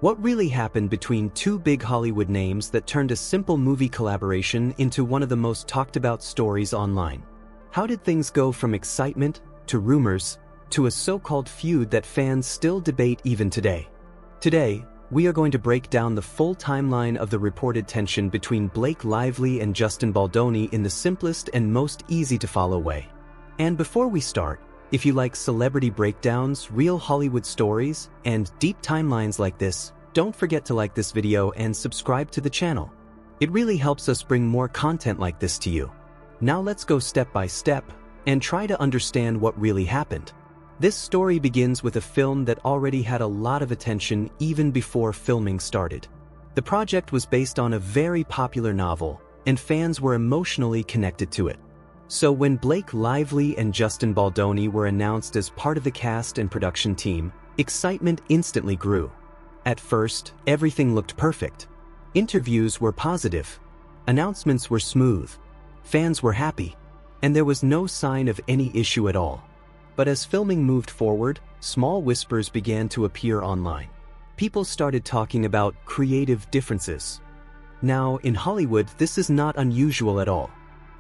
What really happened between two big Hollywood names that turned a simple movie collaboration into one of the most talked about stories online? How did things go from excitement, to rumors, to a so-called feud that fans still debate even today? Today, we are going to break down the full timeline of the reported tension between Blake Lively and Justin Baldoni in the simplest and most easy-to-follow way. And before we start, if you like celebrity breakdowns, real Hollywood stories, and deep timelines like this, don't forget to like this video and subscribe to the channel. It really helps us bring more content like this to you. Now let's go step by step and try to understand what really happened. This story begins with a film that already had a lot of attention even before filming started. The project was based on a very popular novel, and fans were emotionally connected to it. So when Blake Lively and Justin Baldoni were announced as part of the cast and production team, excitement instantly grew. At first, everything looked perfect. Interviews were positive. Announcements were smooth. Fans were happy. And there was no sign of any issue at all. But as filming moved forward, small whispers began to appear online. People started talking about creative differences. Now, in Hollywood, this is not unusual at all.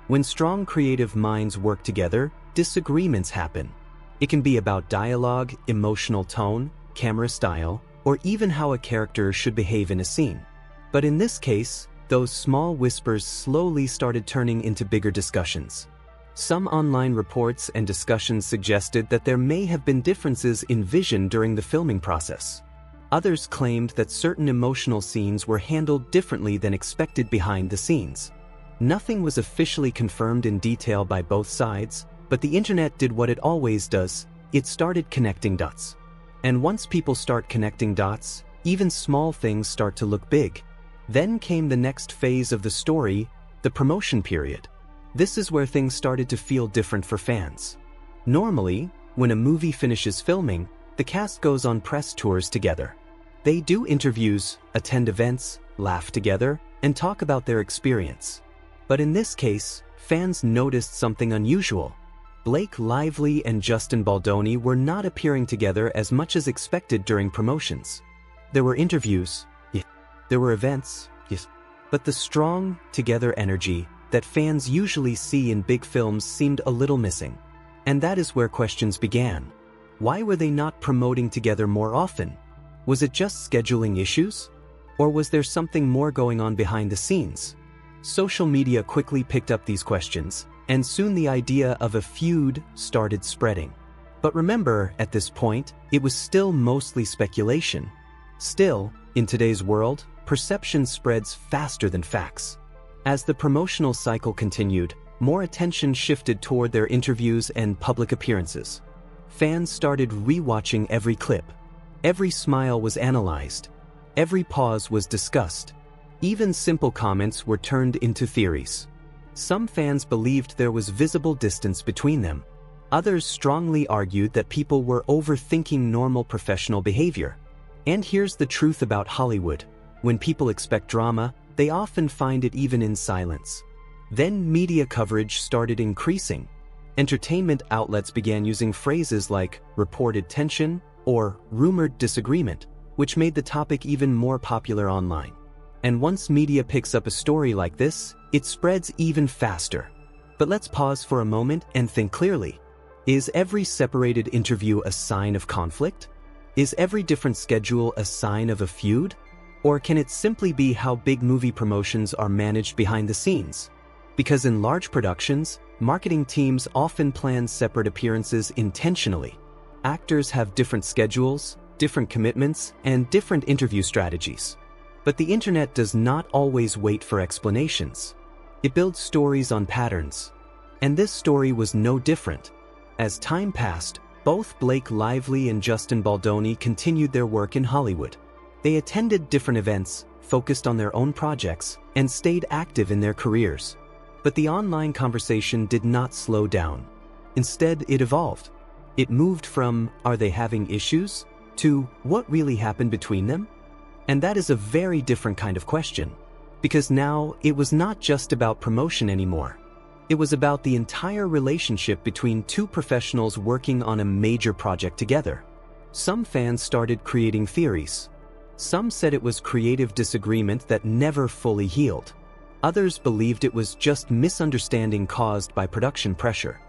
When strong creative minds work together, disagreements happen. It can be about dialogue, emotional tone, camera style, or even how a character should behave in a scene. But in this case, those small whispers slowly started turning into bigger discussions. Some online reports and discussions suggested that there may have been differences in vision during the filming process. Others claimed that certain emotional scenes were handled differently than expected behind the scenes. Nothing was officially confirmed in detail by both sides, but the internet did what it always does: it started connecting dots. And once people start connecting dots, even small things start to look big. Then came the next phase of the story, the promotion period. This is where things started to feel different for fans. Normally, when a movie finishes filming, the cast goes on press tours together. They do interviews, attend events, laugh together, and talk about their experience. But in this case, fans noticed something unusual. Blake Lively and Justin Baldoni were not appearing together as much as expected during promotions. There were interviews, yes. There were events, yes. But the strong, together energy that fans usually see in big films seemed a little missing. And that is where questions began. Why were they not promoting together more often? Was it just scheduling issues? Or was there something more going on behind the scenes? Social media quickly picked up these questions, and soon the idea of a feud started spreading. But remember, at this point, it was still mostly speculation. Still, in today's world, perception spreads faster than facts. As the promotional cycle continued, more attention shifted toward their interviews and public appearances. Fans started rewatching every clip. Every smile was analyzed. Every pause was discussed. Even simple comments were turned into theories. Some fans believed there was visible distance between them. Others strongly argued that people were overthinking normal professional behavior. And here's the truth about Hollywood. When people expect drama, they often find it even in silence. Then media coverage started increasing. Entertainment outlets began using phrases like reported tension or rumored disagreement, which made the topic even more popular online. And once media picks up a story like this, it spreads even faster. But let's pause for a moment and think clearly. Is every separated interview a sign of conflict? Is every different schedule a sign of a feud? Or can it simply be how big movie promotions are managed behind the scenes? Because in large productions, marketing teams often plan separate appearances intentionally. Actors have different schedules, different commitments, and different interview strategies. But the internet does not always wait for explanations. It builds stories on patterns. And this story was no different. As time passed, both Blake Lively and Justin Baldoni continued their work in Hollywood. They attended different events, focused on their own projects, and stayed active in their careers. But the online conversation did not slow down. Instead, it evolved. It moved from, "Are they having issues?" to, "What really happened between them?" And that is a very different kind of question. Because now, it was not just about promotion anymore. It was about the entire relationship between two professionals working on a major project together. Some fans started creating theories. Some said it was creative disagreement that never fully healed. Others believed it was just misunderstanding caused by production pressure.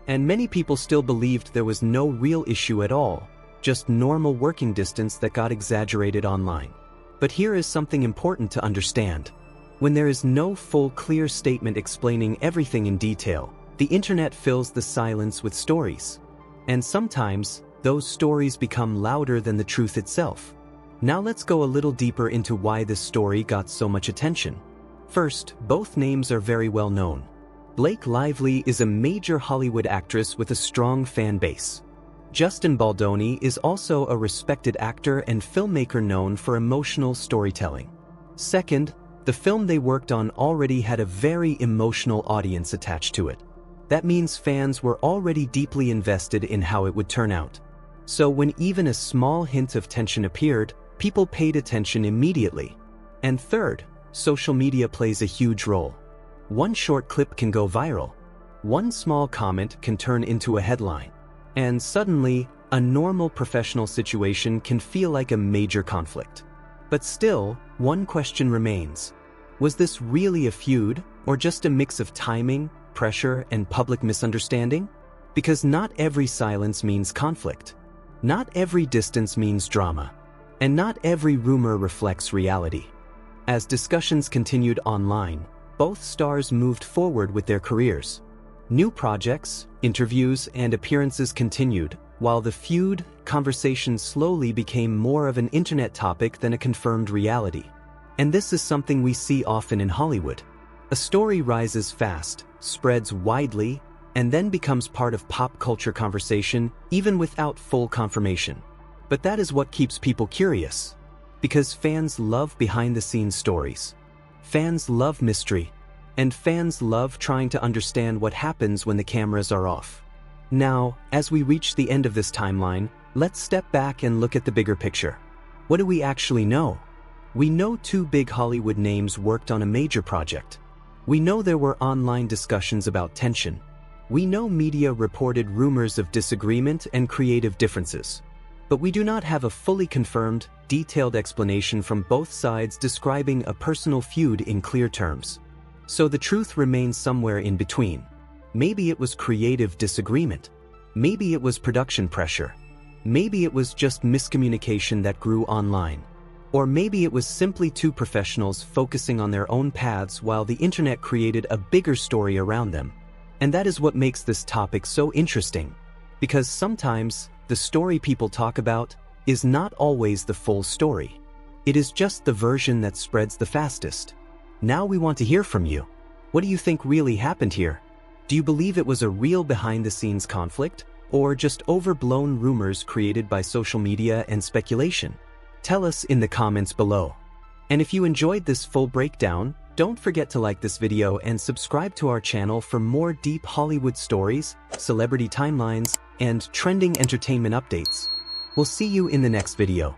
And many people still believed there was no real issue at all, just normal working distance that got exaggerated online. But here is something important to understand. When there is no full clear statement explaining everything in detail, the internet fills the silence with stories. And sometimes, those stories become louder than the truth itself. Now let's go a little deeper into why this story got so much attention. First, both names are very well known. Blake Lively is a major Hollywood actress with a strong fan base. Justin Baldoni is also a respected actor and filmmaker known for emotional storytelling. Second, the film they worked on already had a very emotional audience attached to it. That means fans were already deeply invested in how it would turn out. So when even a small hint of tension appeared, people paid attention immediately. And third, social media plays a huge role. One short clip can go viral. One small comment can turn into a headline. And suddenly, a normal professional situation can feel like a major conflict. But still, one question remains. Was this really a feud, or just a mix of timing, pressure, and public misunderstanding? Because not every silence means conflict. Not every distance means drama. And not every rumor reflects reality. As discussions continued online, both stars moved forward with their careers. New projects, interviews, and appearances continued, while the feud conversation slowly became more of an internet topic than a confirmed reality. And this is something we see often in Hollywood. A story rises fast, spreads widely, and then becomes part of pop culture conversation even without full confirmation. But that is what keeps people curious. Because fans love behind-the-scenes stories. Fans love mystery. And fans love trying to understand what happens when the cameras are off. Now, as we reach the end of this timeline, let's step back and look at the bigger picture. What do we actually know? We know two big Hollywood names worked on a major project. We know there were online discussions about tension. We know media reported rumors of disagreement and creative differences. But we do not have a fully confirmed, detailed explanation from both sides describing a personal feud in clear terms. So the truth remains somewhere in between. Maybe it was creative disagreement. Maybe it was production pressure. Maybe it was just miscommunication that grew online. Or maybe it was simply two professionals focusing on their own paths while the internet created a bigger story around them. And that is what makes this topic so interesting. Because sometimes, the story people talk about is not always the full story. It is just the version that spreads the fastest. Now we want to hear from you. What do you think really happened here? Do you believe it was a real behind-the-scenes conflict, or just overblown rumors created by social media and speculation? Tell us in the comments below. And if you enjoyed this full breakdown, don't forget to like this video and subscribe to our channel for more deep Hollywood stories, celebrity timelines, and trending entertainment updates. We'll see you in the next video.